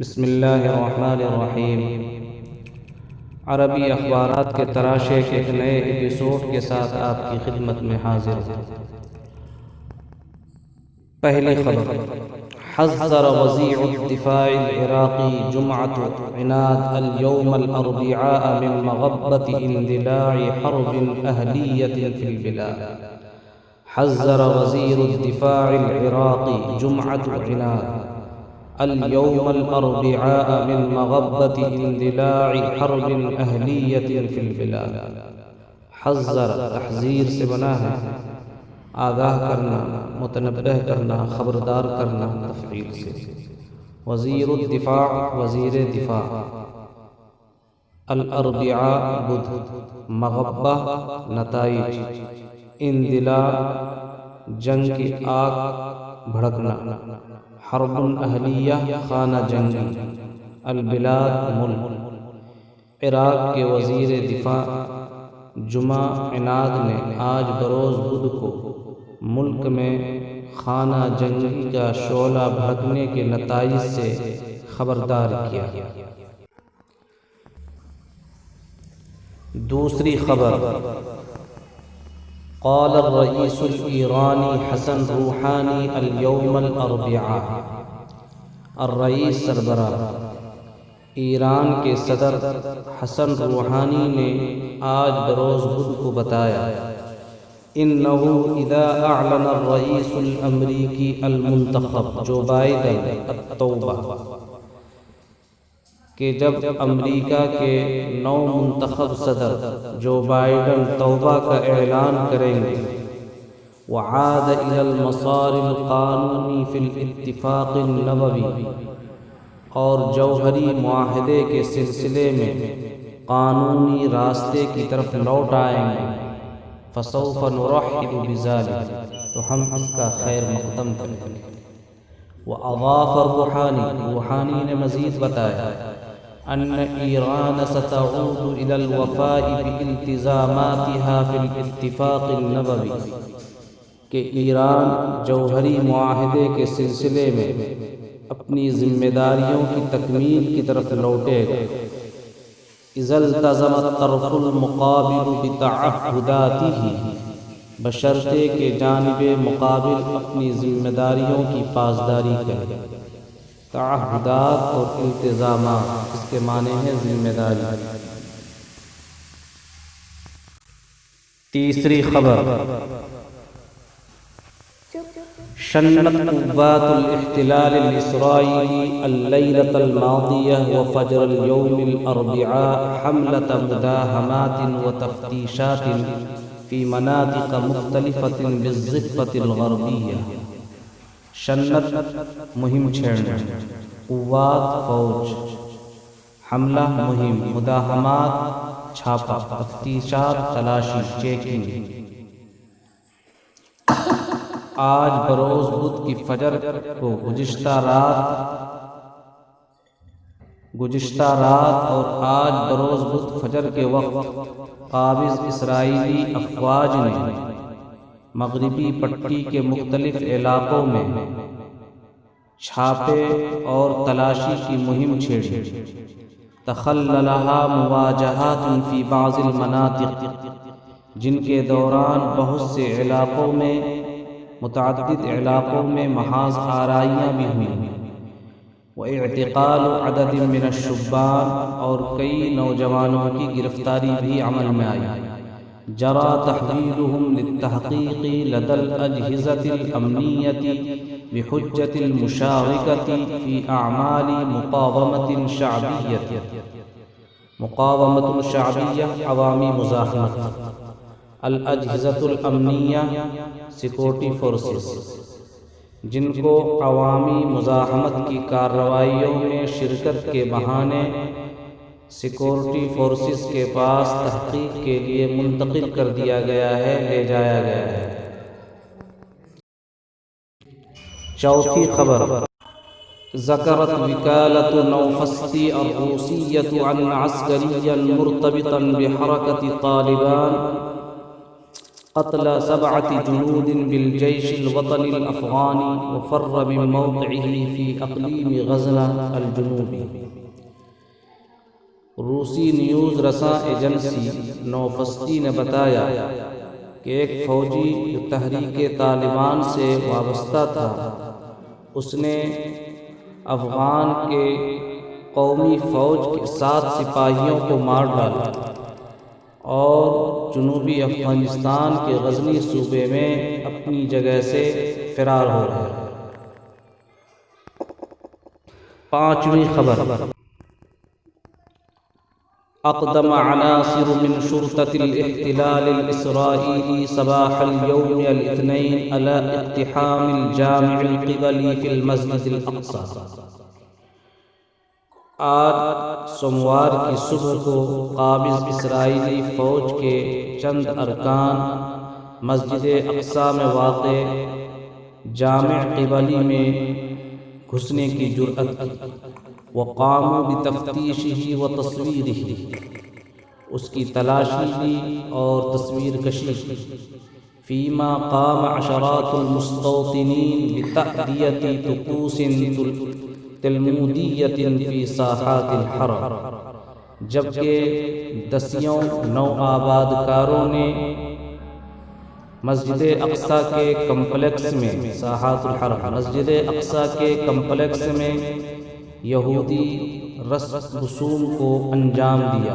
بسم اللہ الرحمن الرحیم۔ عربی اخبارات کے تراشے کے ایک نئے ایپیسوڈ کے ساتھ آپ کی خدمت میں حاضر ہوں۔ پہلی خبر، حذر وزیر الدفاع العراقی جمعة عناد اليوم الأربعاء من مغبة اندلاع حرب أهلية في البلاد۔ حذر وزیر الدفاع العراقی جمعة عناد اليوم الأربعاء من مغبة اندلاع حرب أهلية في البلاد۔ حذر تحذیر سے بنا ہے، آگاہ کرنا، متنبہ کرنا، خبردار کرنا تفعیل سے۔ وزیر الدفاع وزیر دفاع، الاربعاء بدھ، مغبہ نتائج، اندلاع جنگ کی آگ بھڑکنا، حرب اہلیہ خانہ جنگی، البلاد ملک۔ عراق کے وزیر دفاع جمعہ عناد نے آج بروز بدھ کو ملک میں خانہ جنگی کا شعلہ بھڑکنے کے نتائج سے خبردار کیا۔ دوسری خبر، قال الرئیس الایرانی حسن روحانی اليوم الاربعاء۔ الرئیس سربراہ ایران کے صدر حسن روحانی نے آج بروز بدھ کو بتایا، انه اذا اعلن الرئیس الامریکی المنتخب جو بائیڈن التوبہ، کہ جب امریکہ کے نو منتخب صدر جو بائیڈن توبہ کا اعلان کریں گے، وعاد الى المسار القانونی فی الاتفاق النبوی، اور جوہری معاہدے کے سلسلے میں قانونی راستے کی طرف لوٹ آئیں گے، فسوف نرحب بذلک، تو ہم اس کا خیر مقدم کریں گے۔ واضاف روحانی نے مزید بتایا ان ایران ستعود الى الوفاء بالتزاماتها في الاتفاق النبوی، کہ ایران جوہری معاہدے کے سلسلے میں اپنی ذمہ داریوں کی تکمیل کی طرف لوٹے گا، اذا التزم الطرف المقابل بتعهداته، بشرطے کہ جانب مقابل اپنی ذمہ داریوں کی پاسداری کرے۔ تعہدات اور التزامات، اس کے معنی ہے ذمہ داری۔ تیسری خبر، شنت قوات الاحتلال الإسرائيلي الليلة الماضية وفجر اليوم الأربعاء حملة مداهمات وتفتيشات في مناطق مختلفة بالضفة الغربية۔ شنت مہم چھیڑنا، قوات فوج، حملہ مہم، مداہمات چھاپا، تفتیشات تلاشی چیکنگ۔ آج بروز بدھ کی فجر کو گزشتہ رات اور آج بروز بدھ فجر کے وقت قابض اسرائیلی افواج نے مغربی پٹی کے مختلف علاقوں میں چھاپے اور تلاشی کی مہم چھیڑی۔ تخللها مواجہات فی بعض المناطق، جن کے دوران بہت سے علاقوں میں، متعدد علاقوں میں محاذ آرائیاں بھی ہوئیں، واعتقال عدد من الشبان، اور کئی نوجوانوں کی گرفتاری بھی عمل میں آئی۔ جرى تحويلهم للتحقيق لدى الأجهزة الأمنية بحجة المشاركة في أعمال مقاومة شعبية عوامی مزاحمت۔ الأجهزة الأمنية سیکورٹی فورسز، جن کو عوامی مزاحمت کی کارروائیوں میں شرکت کے بہانے سیکورٹی فورسز کے پاس تحقیق کے لیے منتقل کر دیا گیا ہے، لے جایا گیا ہے۔ چوتھی خبر، ذکرت وکالة نوفستی الروسیة ان عسکریا مرتبطا بحرکت طالبان قتل 7 جنود بالجيش الوطني الأفغاني وفر من موقعه في اقلیم غزنہ الجنوبی۔ روسی نیوز رساں ایجنسی نوفستی نے بتایا کہ ایک فوجی جو تحریک طالبان سے وابستہ تھا، اس نے افغان کے قومی فوج کے 7 سپاہیوں کو مار ڈالا اور جنوبی افغانستان کے غزنی صوبے میں اپنی جگہ سے فرار ہو رہا ہے۔ 5ویں خبر، اقدم عناصر من شرطة الاحتلال الإسرائيلي صباح اليوم الاثنين على اقتحام الجامع القبلي في المسجد الأقصى۔ آج سوموار کی صبح کو قابض اسرائیلی فوج کے چند ارکان مسجد اقصیٰ میں واقع جامع قبلی میں گھسنے کی جرأت کی۔ وقاموا بتفتیشہ وتصویرہ، اس کی تلاشی لی اور تصویر کشی کی۔ فیما قام عشرات المستوطنین بتأدیۃ طقوس تلمودیۃ فی ساحات الحرم، جبکہ دسیوں نو آباد کاروں نے مسجد اقصیٰ کے کمپلیکس میں ساحات الحرم مسجد اقصیٰ کے کمپلیکس میں یہودی رسوم کو انجام دیا۔